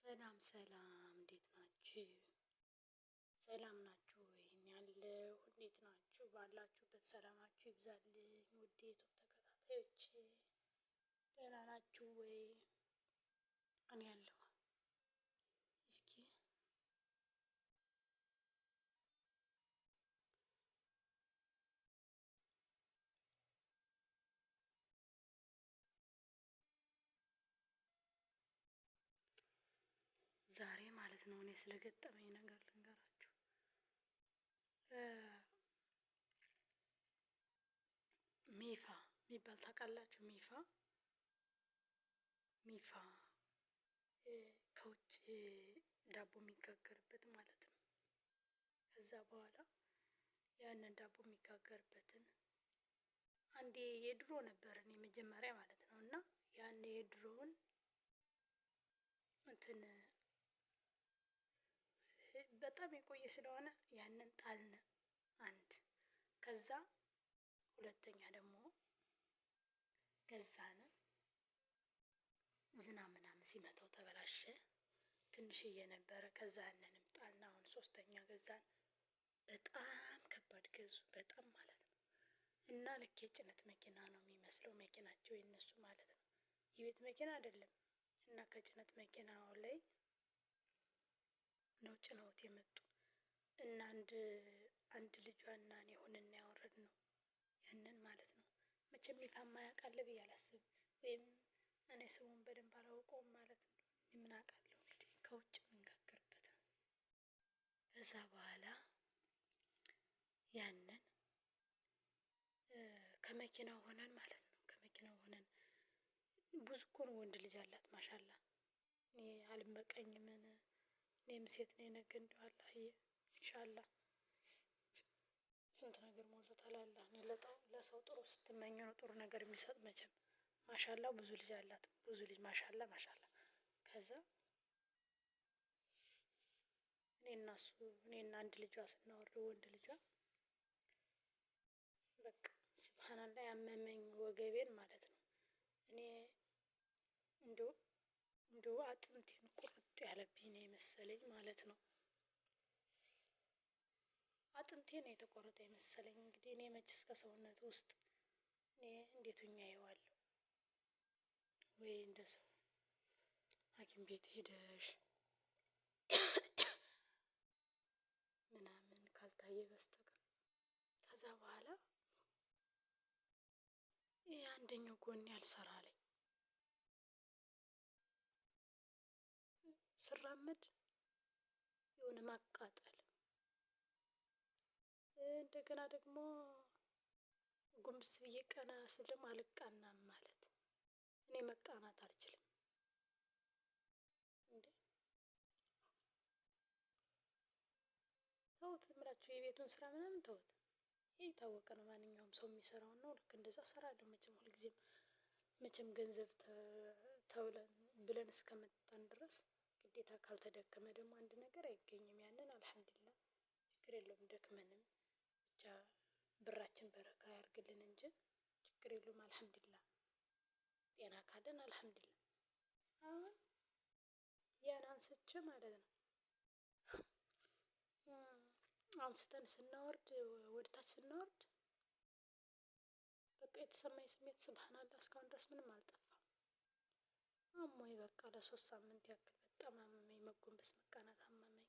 ሰላም ሰላም፣ እንዴት ናችሁ? ሰላም ናችሁ ወይ? እኔ ያለው እንዴት ናችሁ? ባላችሁበት ሰላማችሁ ይብዛልኝ። ውድ ዩቱብ ተከታታዮች ደህና ናችሁ ወይ? እኔ ያለው እስኪ ዛሬ ማለት ነው እኔ ስለገጠመኝ ነገር ልንገራችሁ። ሚፋ የሚባል ታውቃላችሁ? ሚፋ ከውጭ ዳቦ የሚጋገርበት ማለት ነው። ከዛ በኋላ ያንን ዳቦ የሚጋገርበትን አንዴ የድሮ ነበረን የመጀመሪያ ማለት ነው። እና ያን የድሮውን እንትን በጣም የቆየ ስለሆነ ያንን ጣልን አንድ። ከዛ ሁለተኛ ደግሞ ገዛን። ዝናብ ምናምን ሲመታው ተበላሸ። ትንሽዬ ነበረ። ከዛ ያንንም ጣልን። አሁን ሶስተኛ ገዛን። በጣም ከባድ ገዙ፣ በጣም ማለት ነው። እና ልክ የጭነት መኪና ነው የሚመስለው መኪናቸው የነሱ ማለት ነው። የቤት መኪና አይደለም። እና ከጭነት መኪናው ላይ ነው ጭነውት የመጡ እና አንድ ልጇና እኔ ሆነን ያወረድነው ያንን ማለት ነው። መቼም ይፋማ ያውቃል ብዬ አላስብም፣ ወይም እኔ ስሙን በደንብ አላውቀውም ማለት ነው። ምን አውቃለሁ እንግዲህ ከውጭ የምንጋገርበት ነው። ከዛ በኋላ ያንን ከመኪናው ሆነን ማለት ነው። ከመኪናው ሆነን ብዙ እኮ ነው ወንድ ልጅ አላት ማሻላ። እኔ አልመቀኝም። እኔም ሴት ነኝ ነገ እንደው አላህ ኢንሻአላህ ስንት ነገር ሞልቶታል አላህ። እኔ ለሰው ጥሩ ስትመኝ ነው ጥሩ ነገር የሚሰጥ መቼም። ማሻላ ብዙ ልጅ አላት፣ ብዙ ልጅ ማሻላ ማሻላ። ከዛ እኔና አንድ ልጇ ስናወርድ ወንድ ልጇ በቃ ስብሃንአላህ ያመመኝ ወገቤን ማለት ነው። እኔ እንደው አጥንቴን ቁርጥ ያለብኝ ነው የመሰለኝ ማለት ነው። አጥንቴ ነው የተቆረጠ የመሰለኝ። እንግዲህ እኔ መችስ ከሰውነት ውስጥ እኔ እንዴት ሆኜ አየዋለሁ? ወይ እንደ ሰው ሐኪም ቤት ሄደሽ ምናምን ካልታየ በስተቀር። ከዛ በኋላ ይሄ አንደኛው ጎን ያልሰራልኝ ስራመድ የሆነ ማቃጠል፣ እንደገና ደግሞ ጎንበስ ብዬ ቀና ስልም አልቃናም ማለት። እኔ መቃናት አልችልም እንዴ! ተውት እምላችሁ የቤቱን ስራ ምናምን ተውት። ይሄ የታወቀ ነው፣ ማንኛውም ሰው የሚሰራው ነው። ልክ እንደዛ እሰራለሁ መቼም ሁልጊዜም። መቼም ገንዘብ ተውለን ብለን እስከመጣን ድረስ ግዴታ ካልተደከመ ደግሞ አንድ ነገር አይገኝም። ያንን አልሐምዱሊላህ ችግር የለውም። ደክመንም ብቻ ብራችን በረካ ያርግልን እንጂ ችግር የለውም። አልሐምዱሊላህ ጤና ካለን አልሐምዱሊላህ። አሁን ያን አንስቼ ማለት ነው አንስተን ስናወርድ ወደታች ስናወርድ በቃ የተሰማኝ ስሜት ስብሃንአላህ እስካሁን ድረስ ምንም አልጠፋም። አሞኝ በቃ ለ3 ሳምንት ያክል በጣም አመመኝ። መጎንበስ መቃናት አመመኝ።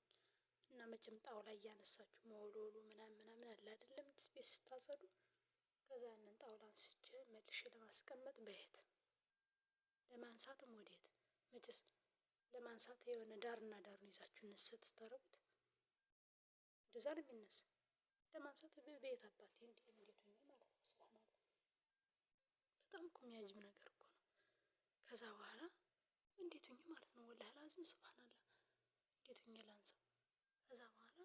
እና መቼም ጣውላ እያነሳችሁ መወልወሉ ምናምን አለ አይደለም ቤት ስታጸዱ። ከዛ ያንን ጣውላ አንስቼ መልሼ ለማስቀመጥ በየት ለማንሳትም ወዴት መቼስ ለማንሳት የሆነ ዳርና ዳሩን ይዛችሁ እንሰት ስታረጉት እንደዛ ነው የሚነሳ። ለማንሳት በየት አባቴ እንዴት ሆኜ ማለት ነው። ስብሃንአላህ በጣም እኮ የሚያጅብ ነገር እኮ ነው። ከዛ በኋላ እንዴት ሆኜ ማለት ነው ወላሂ ላዝም ስብሃንአላህ እንዴት ሆኜ ላንሳው። ከዛ በኋላ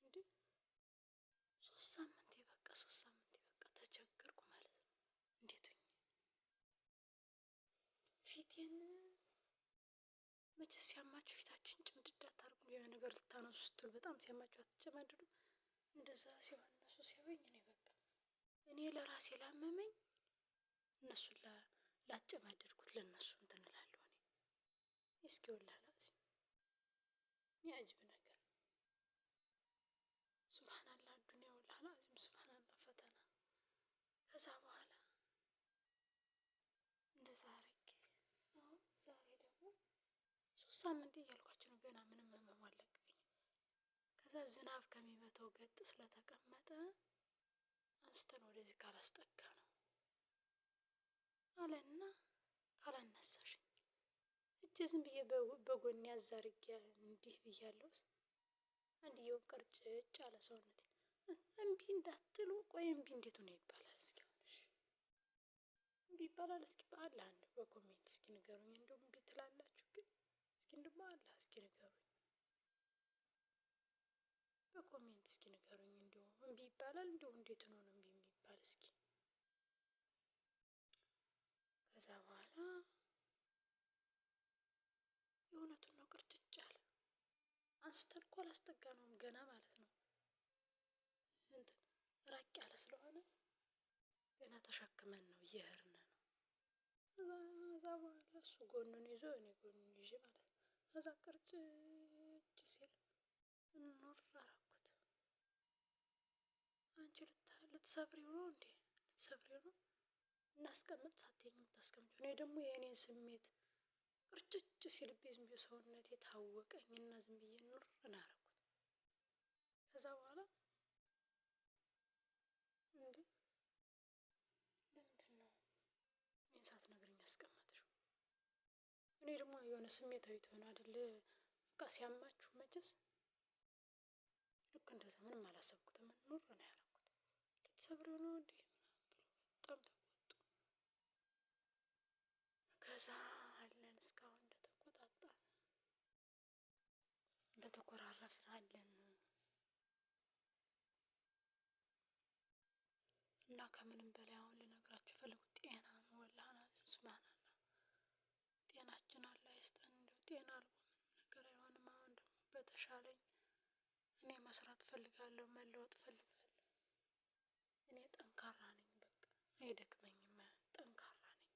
እንዴ 3 ሳምንቴ በቃ ተቸገርኩ ማለት ነው። እንዴት ሆኜ ፊቴን መቼስ ሲያማችሁ ፊታችሁን ጭምድድ አታርጉ። የሆነ ነገር ልታነሱ ስትሉ በጣም ሲያማችሁ አትጨማድዱ። እንደዛ ሲሆን እነሱ ሲያዩኝ እኔ ለራሴ ላመመኝ እነሱን ላጨማደድኩት ለነሱ እንትን እላለሁ። እኔ እስኪ ወላሂ የሚያጅብ ነገር ሱብሃንአላህ። ዱንያ ወላሂ አዚም ሱብሃንአላህ ፈተና። ከዛ በኋላ እንደዛ አረጌ አሁን ዛሬ ደግሞ 3 ሳምንት እያልኳቸው ነው። ገና ምንም ህመም አልለቀኝም። ከዛ ዝናብ ከሚመታው ገጥ ስለተቀመጠ አንስተን ወደዚህ ካላስጠጋ ነው አለና ካላነሳሽ እጅ ዝም ብዬ በጎን ያዛርጌ እንዲህ ብያለሁ። አንድየውን ቅርጭጭ አለ ሰውነቴ። እምቢ እንዳትሉ። ቆይ እምቢ እንዴት ሆነ ይባላል? እስኪ ሆነሽ እምቢ ይባላል? እስኪ በአላህ አንድ በኮሜንት እስኪ ንገሩኝ። እንደው እምቢ ትላላችሁ ግን እስኪ እንደው በአላህ እስኪ ንገሩኝ። በኮሜንት እስኪ ንገሩኝ። እንደው እምቢ ይባላል? እንደው እንዴት ሆኖ ነው እምቢ የሚባል? እስኪ ከዛ በኋላ የእውነቱን ነው ቅርጭጭ አለ። አንስተን እኮ አላስጠጋነውም ገና ማለት ነው። እንትን ራቅ ያለ ስለሆነ ገና ተሸክመን ነው እየሄድን ነው። ከዛ በኋላ እሱ ጎኑን ይዞ እኔ ጎኑን ይዤ ማለት ነው። ከዛ ቅርጭጭ ሲል ኖር አደረኩት። አንቺ ልትሰብሪው ነው እንዴ? ልትሰብሪው ነው? እናስቀምጥ ሳትይኝ የምታስቀምጪው። እኔ ደግሞ የእኔን ስሜት ቅርጭጭ ሲልብኝ ዝም ብዬ ሰውነቴ ታወቀኝና ዝም ብዬ ኑር እናረኩት። ከዛ በኋላ እንዴ ለምንድን ነው እኔን ሳትነግሪኝ ያስቀመጥሽው? እኔ ደግሞ የሆነ ስሜታዊ ትሆን አይደል? በቃ ሲያማችሁ መቼስ ልክ እንደዛ ምንም አላሰብኩትም። ኑር ነው ያረኩት። ልትሰብሪው ነው እንዴ ምናምን ብሎ በጣም ተቆጡ። ከዛ አለን እስካሁን እንደተቆጣጣን እንደተኮራረፍን አለን እና ከምንም በላይ አሁን ልነግራችሁ የፈለጉት ጤና ነው። ወላሂ አዚም ሱብሃንአላህ ጤናችን አላህ ይስጠን። እንደው ጤና አልቦ ምንም ነገር አይሆንም። አሁን ደግሞ በተሻለኝ እኔ መስራት ፈልጋለሁ፣ መለወጥ ፈልጋለሁ። እኔ ጠንካራ ነኝ፣ በቃ አይደክመኝም፣ ጠንካራ ነኝ።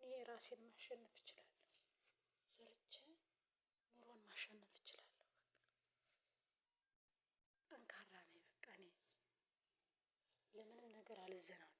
እኔ ራሴን ማሸነፍ እችላለሁ። ሰርቼ ኑሮን ማሸነፍ እችላለሁ። በቃ ጠንካራ ነኝ። በቃ እኔ ለምንም ነገር አልዘናጋም።